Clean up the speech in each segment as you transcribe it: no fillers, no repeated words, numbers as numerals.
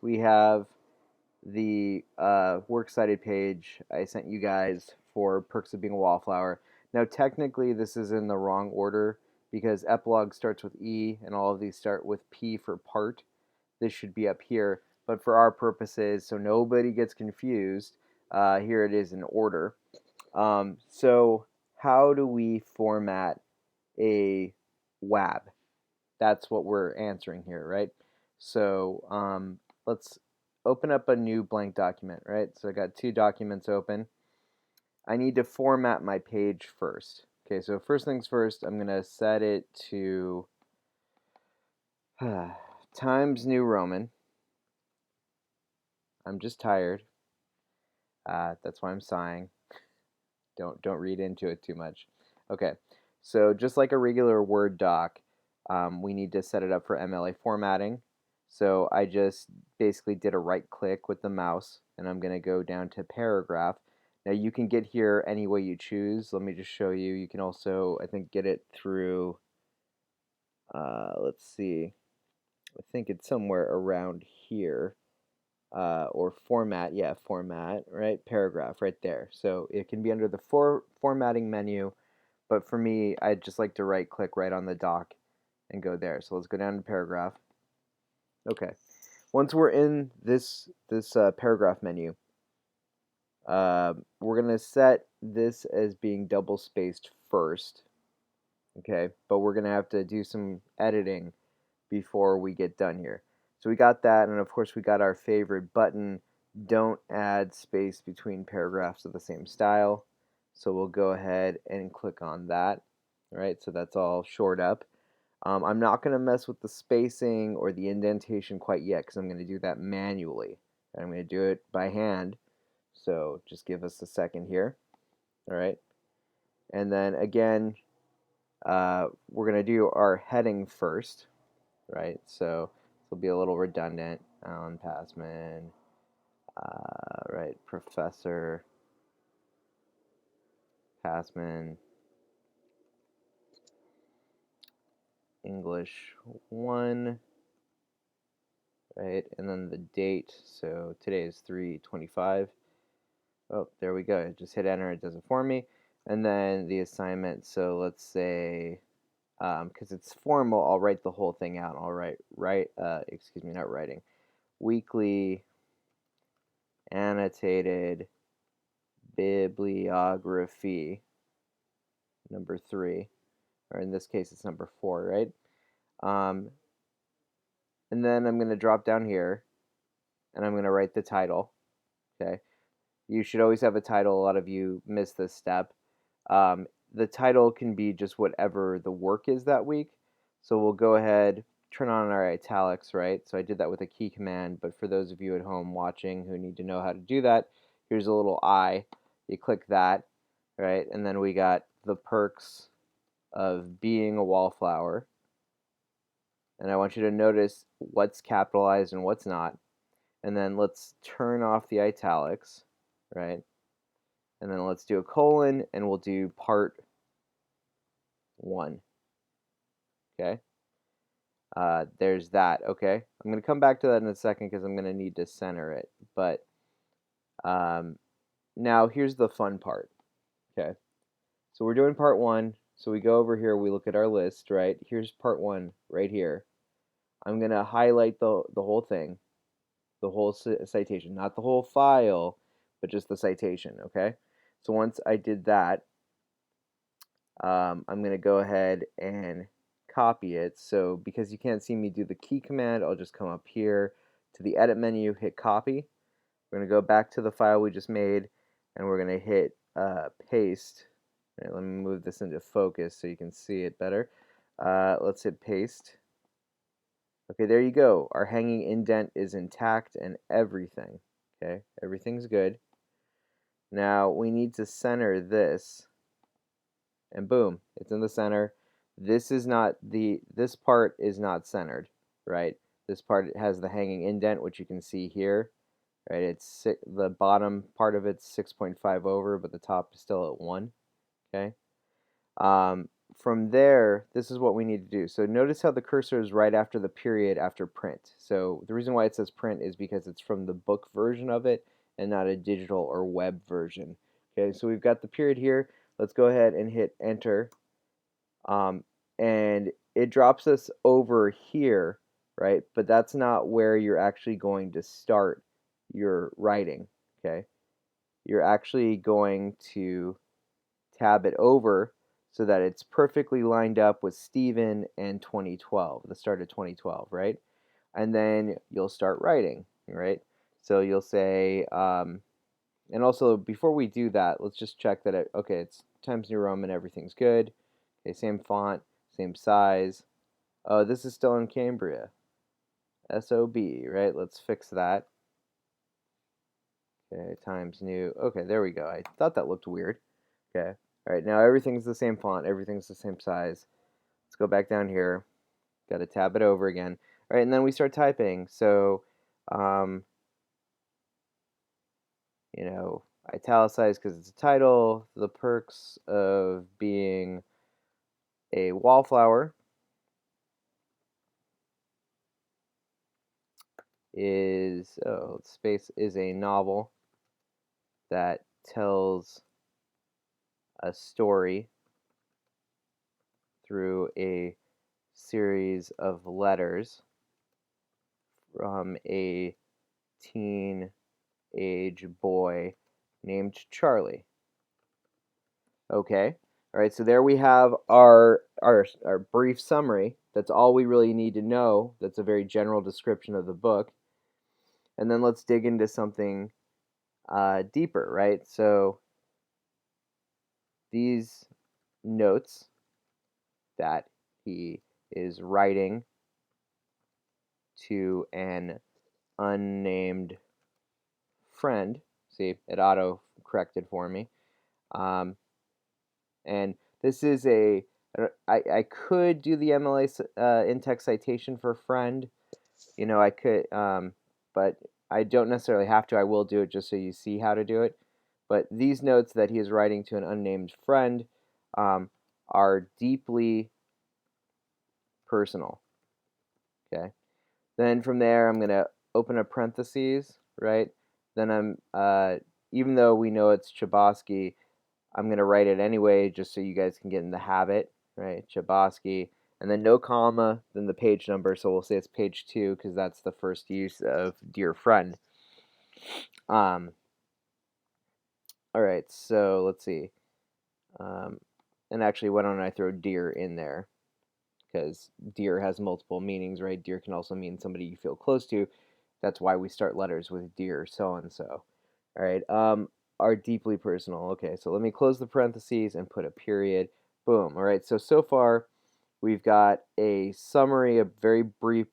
we have the works cited page I sent you guys for Perks of Being a Wallflower. Now, technically, this is in the wrong order because epilogue starts with E and all of these start with P for part. This should be up here, but for our purposes, so nobody gets confused, here it is in order. So how do we format a WAB? That's what we're answering here, right? So let's open up a new blank document, right? So I got two documents open. I need to format my page first. Okay, so first things first, I'm going to set it to Times New Roman. I'm just tired. That's why I'm sighing. Don't read into it too much. Okay, so just like a regular Word doc, we need to set it up for MLA formatting. So I just basically did a right click with the mouse, and I'm going to go down to paragraph. Now you can get here any way you choose. Let me just show you. You can also, I think, get it through, let's see, I think it's somewhere around here. Or format, yeah, format, right? Paragraph right there. So it can be under the formatting menu, but for me, I just like to right click right on the doc and go there. So let's go down to paragraph. Okay. Once we're in this paragraph menu, we're going to set this as being double spaced first. Okay, but we're going to have to do some editing before we get done here. So we got that, and of course we got our favorite button, don't add space between paragraphs of the same style. So we'll go ahead and click on that. All right, so that's all shored up. I'm not going to mess with the spacing or the indentation quite yet because I'm going to do that manually. I'm going to do it by hand, so just give us a second here. All right, and then again, we're going to do our heading first, right? So this will be a little redundant. Alan Passman, right? Professor Passman, English 1, right? And then the date. So today is 3/25. Oh, there we go. Just hit enter. It does it for me. And then the assignment. So let's say, because it's formal, I'll write the whole thing out. I'll excuse me, not writing. Weekly annotated bibliography number 3, or in this case it's number 4, right? And then I'm going to drop down here and I'm going to write the title. Okay, you should always have a title. A lot of you miss this step. The title can be just whatever the work is that week. So we'll go ahead, turn on our italics, right? So I did that with a key command, but for those of you at home watching who need to know how to do that, here's a little I. You click that, right? And then we got the perks of being a wallflower. And I want you to notice what's capitalized and what's not. And then let's turn off the italics, right? And then let's do a colon, and we'll do part 1. Okay? There's that, okay? I'm going to come back to that in a second because I'm going to need to center it. But now here's the fun part, okay? So we're doing part 1. So we go over here, we look at our list, right? Here's part 1 right here. I'm going to highlight the whole thing, the whole citation, not the whole file, but just the citation, okay? So once I did that, I'm going to go ahead and copy it. So because you can't see me do the key command, I'll just come up here to the edit menu, hit copy. We're going to go back to the file we just made, and we're going to hit paste. Right, let me move this into focus so you can see it better. Let's hit paste. Okay, there you go. Our hanging indent is intact and everything. Okay, everything's good. Now we need to center this, and boom, it's in the center. This part is not centered, right? This part has the hanging indent, which you can see here, right? It's the bottom part of it's 6.5 over, but the top is still at 1. Okay. from there, this is what we need to do. So notice how the cursor is right after the period after print. So the reason why it says print is because it's from the book version of it and not a digital or web version. Okay, so we've got the period here. Let's go ahead and hit enter. And it drops us over here, right? But that's not where you're actually going to start your writing, okay? You're actually going to tab it over so that it's perfectly lined up with Stephen and 2012, the start of 2012, right? And then you'll start writing, right? So you'll say, and also before we do that, let's just check that okay, it's Times New Roman, everything's good. Okay, same font, same size. Oh, this is still in Cambria. SOB, right? Let's fix that. Okay, Times New. Okay, there we go. I thought that looked weird. Okay. All right, now everything's the same font, everything's the same size. Let's go back down here. Got to tab it over again. All right, and then we start typing. So, you know, italicize because it's a title. The perks of being a wallflower is, space is a novel that tells a story through a series of letters from a teen age boy named Charlie. Okay. All right, so there we have our brief summary. That's all we really need to know. That's a very general description of the book. And then let's dig into something deeper, right? So these notes that he is writing to an unnamed friend. See, it auto corrected for me. And this is I could do the MLA in-text citation for friend. You know, I could, but I don't necessarily have to. I will do it just so you see how to do it. But these notes that he is writing to an unnamed friend are deeply personal. Okay. Then from there, I'm going to open a parentheses, right? Then even though we know it's Chbosky, I'm going to write it anyway just so you guys can get in the habit, right? Chbosky, and then no comma, then the page number. So we'll say it's page 2 because that's the first use of dear friend. All right, so let's see. And actually, why don't I throw dear in there? Because dear has multiple meanings, right? Dear can also mean somebody you feel close to. That's why we start letters with dear so-and-so. All right, are deeply personal. Okay, so let me close the parentheses and put a period. Boom. All right, so far we've got a summary, a very brief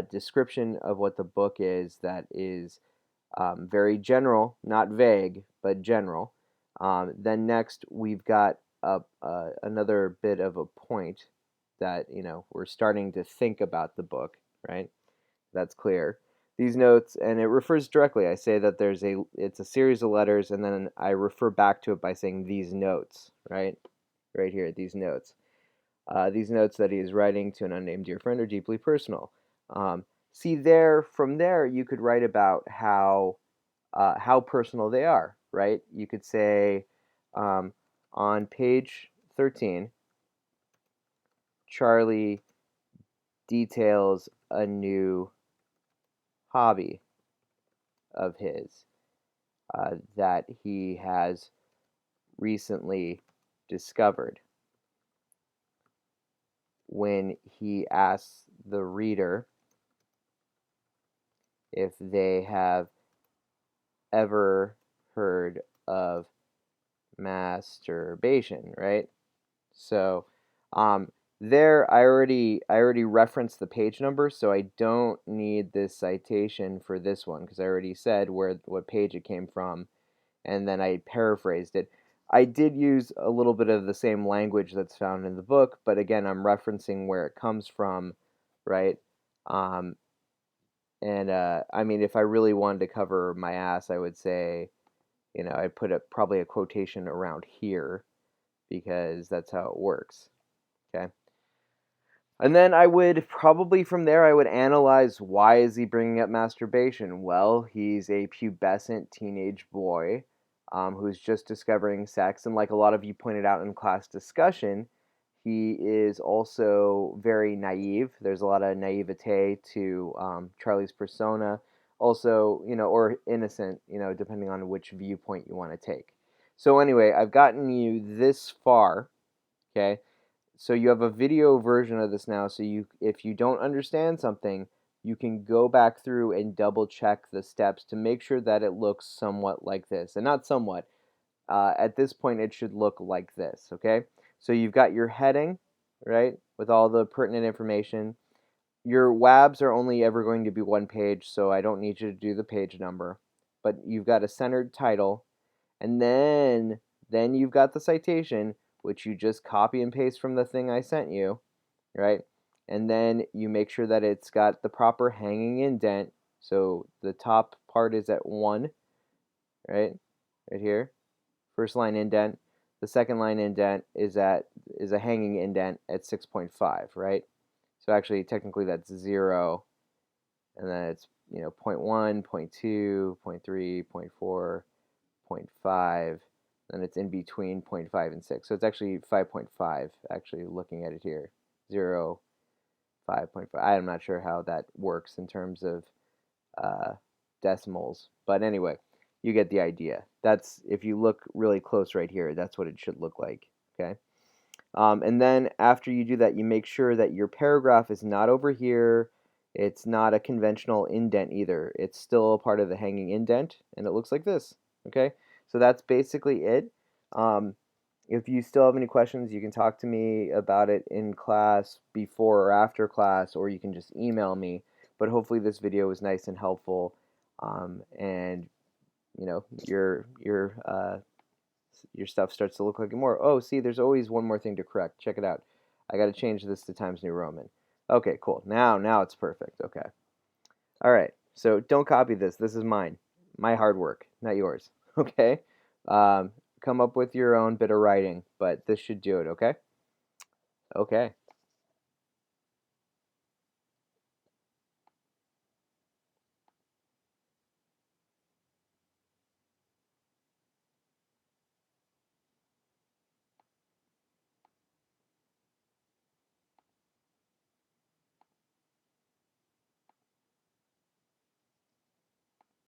description of what the book is that is very general, not vague, but general. Then next we've got another bit of a point that, you know, we're starting to think about the book, right? That's clear. These notes, and it refers directly. I say that it's a series of letters, and then I refer back to it by saying these notes, right? Right here, these notes. These notes that he is writing to an unnamed dear friend are deeply personal. See there, from there, you could write about how personal they are, right? You could say on page 13, Charlie details a new hobby of his that he has recently discovered. When he asks the reader if they have ever heard of masturbation, right? So there I already referenced the page number, so I don't need this citation for this one because I already said what page it came from, and then I paraphrased it. I did use a little bit of the same language that's found in the book, but again, I'm referencing where it comes from, right? Um, and I mean, if I really wanted to cover my ass, I would say, you know, I'd put probably a quotation around here. because that's how it works. Okay. And then I would probably from there I would analyze, why is he bringing up masturbation? Well, he's a pubescent teenage boy who's just discovering sex, and like a lot of you pointed out in class discussion, he is also very naive. There's a lot of naivete to Charlie's persona, also, or innocent, depending on which viewpoint you want to take. So anyway, I've gotten you this far, okay? So you have a video version of this now, so if you don't understand something, you can go back through and double check the steps to make sure that it looks somewhat like this. And not somewhat. At this point, it should look like this, okay? So you've got your heading, right, with all the pertinent information. Your WABs are only ever going to be one page, so I don't need you to do the page number. But you've got a centered title, and then you've got the citation, which you just copy and paste from the thing I sent you, right? And then you make sure that it's got the proper hanging indent. So the top part is at 1, right? Right here. First line indent. The second line indent is a hanging indent at 6.5, right? So actually technically that's 0, and then it's 0.1, 0.2, 0.3, 0.4, 0.5, and it's in between 0.5 and 6. So it's actually 5.5, actually looking at it here. 0, 5.5. I'm not sure how that works in terms of decimals. But anyway, you get the idea. That's, if you look really close right here, that's what it should look like. Okay. And then after you do that, you make sure that your paragraph is not over here. It's not a conventional indent either. It's still part of the hanging indent, and it looks like this. Okay, so that's basically it. If you still have any questions, you can talk to me about it in class, before or after class, or you can just email me. But hopefully this video was nice and helpful, and your stuff starts to look like more. Oh, see, there's always one more thing to correct. Check it out. I got to change this to Times New Roman. Okay, cool. Now it's perfect. Okay. All right. So don't copy this. This is mine. My hard work, not yours. Okay? Come up with your own bit of writing, but this should do it, okay? Okay.